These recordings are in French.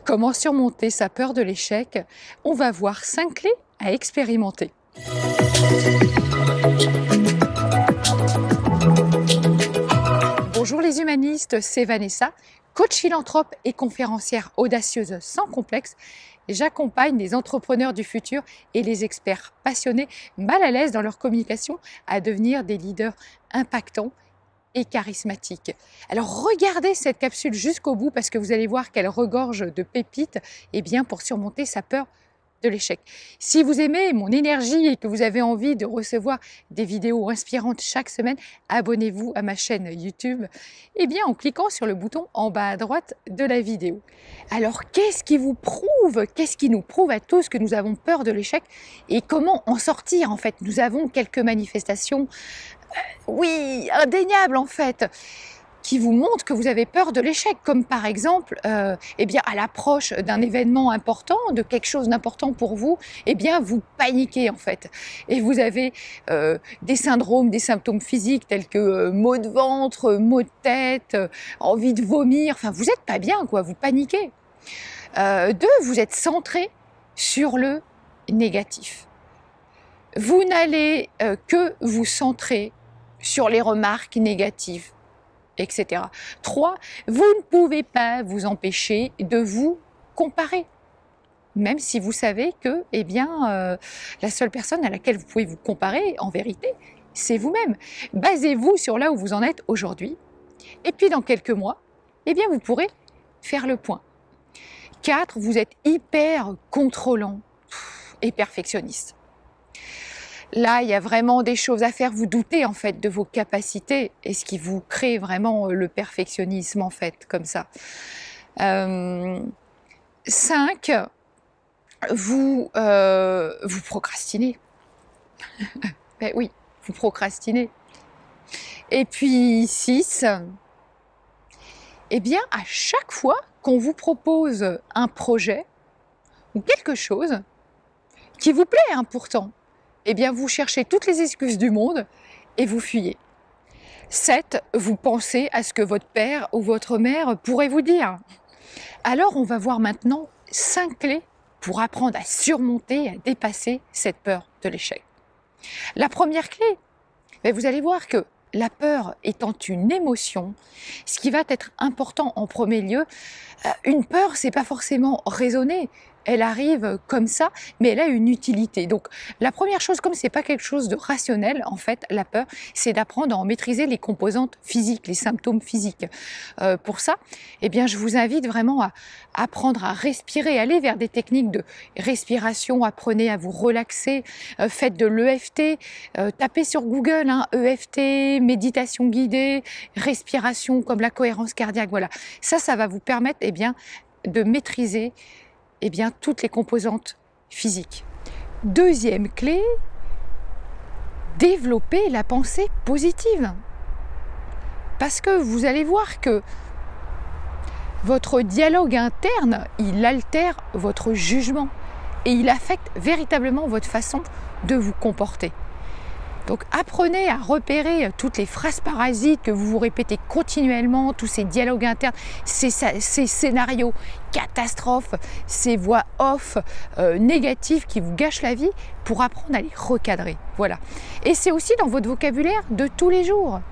Comment surmonter sa peur de l'échec? On va voir 5 clés à expérimenter. Bonjour les humanistes, c'est Vanessa, coach philanthrope et conférencière audacieuse sans complexe. J'accompagne les entrepreneurs du futur et les experts passionnés, mal à l'aise dans leur communication, à devenir des leaders impactants et charismatiques. Alors regardez cette capsule jusqu'au bout parce que vous allez voir qu'elle regorge de pépites pour surmonter sa peur de l'échec. Si vous aimez mon énergie et que vous avez envie de recevoir des vidéos inspirantes chaque semaine, abonnez-vous à ma chaîne YouTube en cliquant sur le bouton en bas à droite de la vidéo. Alors qu'est-ce qui nous prouve à tous que nous avons peur de l'échec et comment en sortir en fait? Nous avons quelques manifestations, indéniables en fait, qui vous montrent que vous avez peur de l'échec, comme par exemple, à l'approche d'un événement important, de quelque chose d'important pour vous, vous paniquez en fait. Et vous avez des syndromes, des symptômes physiques tels que maux de ventre, maux de tête, envie de vomir, enfin vous n'êtes pas bien quoi, vous paniquez. 2, vous êtes centré sur le négatif. Vous n'allez que vous centrer sur les remarques négatives, etc. 3, vous ne pouvez pas vous empêcher de vous comparer. Même si vous savez que la seule personne à laquelle vous pouvez vous comparer, en vérité, c'est vous-même. Basez-vous sur là où vous en êtes aujourd'hui. Et puis dans quelques mois, vous pourrez faire le point. 4, vous êtes hyper contrôlant et perfectionniste. Là, il y a vraiment des choses à faire. Vous doutez en fait de vos capacités et ce qui vous crée vraiment le perfectionnisme en fait, comme ça. 5, vous procrastinez. Oui, vous procrastinez. Et puis 6, à chaque fois qu'on vous propose un projet ou quelque chose qui vous plaît pourtant, vous cherchez toutes les excuses du monde et vous fuyez. 7, vous pensez à ce que votre père ou votre mère pourrait vous dire. Alors, on va voir maintenant 5 clés pour apprendre à surmonter, à dépasser cette peur de l'échec. La première clé, vous allez voir que la peur étant une émotion, ce qui va être important en premier lieu, une peur, c'est pas forcément raisonné. Elle arrive comme ça, mais elle a une utilité. Donc, la première chose, comme c'est pas quelque chose de rationnel, en fait, la peur, c'est d'apprendre à en maîtriser les composantes physiques, les symptômes physiques. Pour ça, je vous invite vraiment à apprendre à respirer, aller vers des techniques de respiration, apprenez à vous relaxer, faites de l'EFT, tapez sur Google, EFT, méditation guidée, respiration comme la cohérence cardiaque, voilà. Ça va vous permettre, de maîtriser toutes les composantes physiques. Deuxième clé, développer la pensée positive. Parce que vous allez voir que votre dialogue interne, il altère votre jugement et il affecte véritablement votre façon de vous comporter. Donc apprenez à repérer toutes les phrases parasites que vous vous répétez continuellement, tous ces dialogues internes, ces scénarios catastrophes, ces voix off négatives qui vous gâchent la vie, pour apprendre à les recadrer. Voilà. Et c'est aussi dans votre vocabulaire de tous les jours.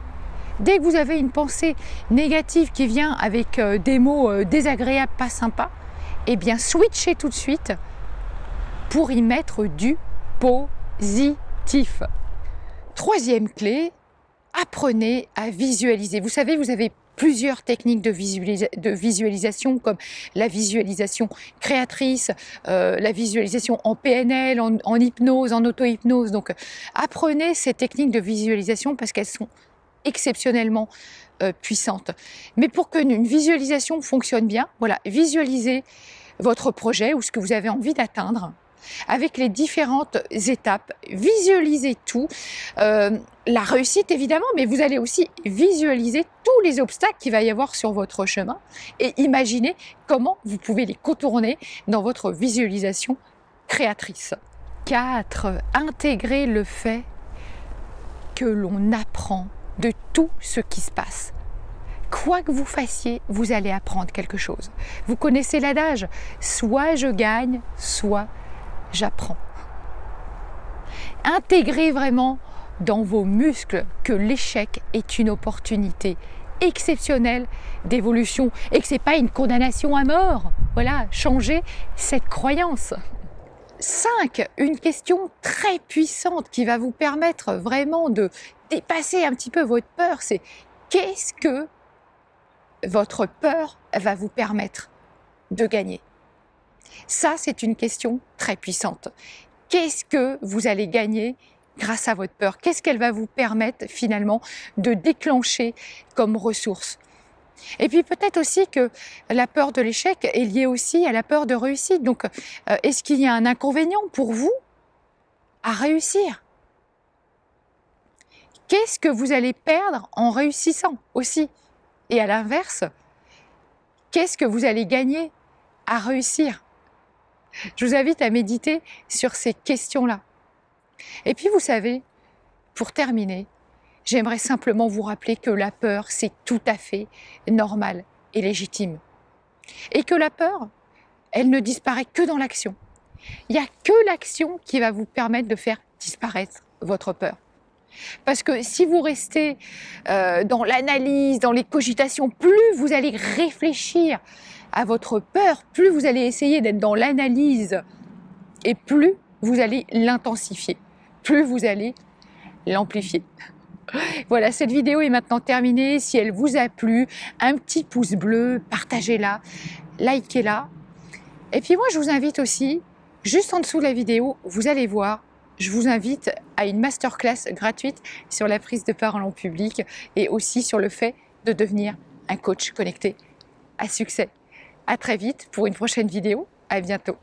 Dès que vous avez une pensée négative qui vient avec des mots désagréables, pas sympas, switchez tout de suite pour y mettre du positif. Troisième clé, apprenez à visualiser. Vous savez, vous avez plusieurs techniques de visualisation comme la visualisation créatrice, la visualisation en PNL, en hypnose, en auto-hypnose. Donc, apprenez ces techniques de visualisation parce qu'elles sont exceptionnellement puissantes. Mais pour qu'une visualisation fonctionne bien, visualisez votre projet ou ce que vous avez envie d'atteindre, avec les différentes étapes, visualisez tout, la réussite évidemment, mais vous allez aussi visualiser tous les obstacles qu'il va y avoir sur votre chemin et imaginez comment vous pouvez les contourner dans votre visualisation créatrice. 4. Intégrer le fait que l'on apprend de tout ce qui se passe. quoi que vous fassiez, vous allez apprendre quelque chose. Vous connaissez l'adage, soit je gagne, soit j'apprends. Intégrez vraiment dans vos muscles que l'échec est une opportunité exceptionnelle d'évolution et que ce n'est pas une condamnation à mort. Voilà, changez cette croyance. 5. Une question très puissante qui va vous permettre vraiment de dépasser un petit peu votre peur, c'est qu'est-ce que votre peur va vous permettre de gagner? Ça, c'est une question très puissante. Qu'est-ce que vous allez gagner grâce à votre peur? Qu'est-ce qu'elle va vous permettre finalement de déclencher comme ressource? Et puis peut-être aussi que la peur de l'échec est liée aussi à la peur de réussite. Donc, est-ce qu'il y a un inconvénient pour vous à réussir? Qu'est-ce que vous allez perdre en réussissant aussi? Et à l'inverse, qu'est-ce que vous allez gagner à réussir? Je vous invite à méditer sur ces questions-là. Et puis vous savez, pour terminer, j'aimerais simplement vous rappeler que la peur, c'est tout à fait normal et légitime. Et que la peur, elle ne disparaît que dans l'action. Il n'y a que l'action qui va vous permettre de faire disparaître votre peur. Parce que si vous restez dans l'analyse, dans les cogitations, plus vous allez réfléchir à votre peur, plus vous allez essayer d'être dans l'analyse et plus vous allez l'intensifier, plus vous allez l'amplifier. Voilà, cette vidéo est maintenant terminée. Si elle vous a plu, un petit pouce bleu, partagez-la, likez-la. Et puis moi, je vous invite aussi, juste en dessous de la vidéo, vous allez voir, je vous invite à une masterclass gratuite sur la prise de parole en public et aussi sur le fait de devenir un coach connecté à succès. À très vite pour une prochaine vidéo. À bientôt.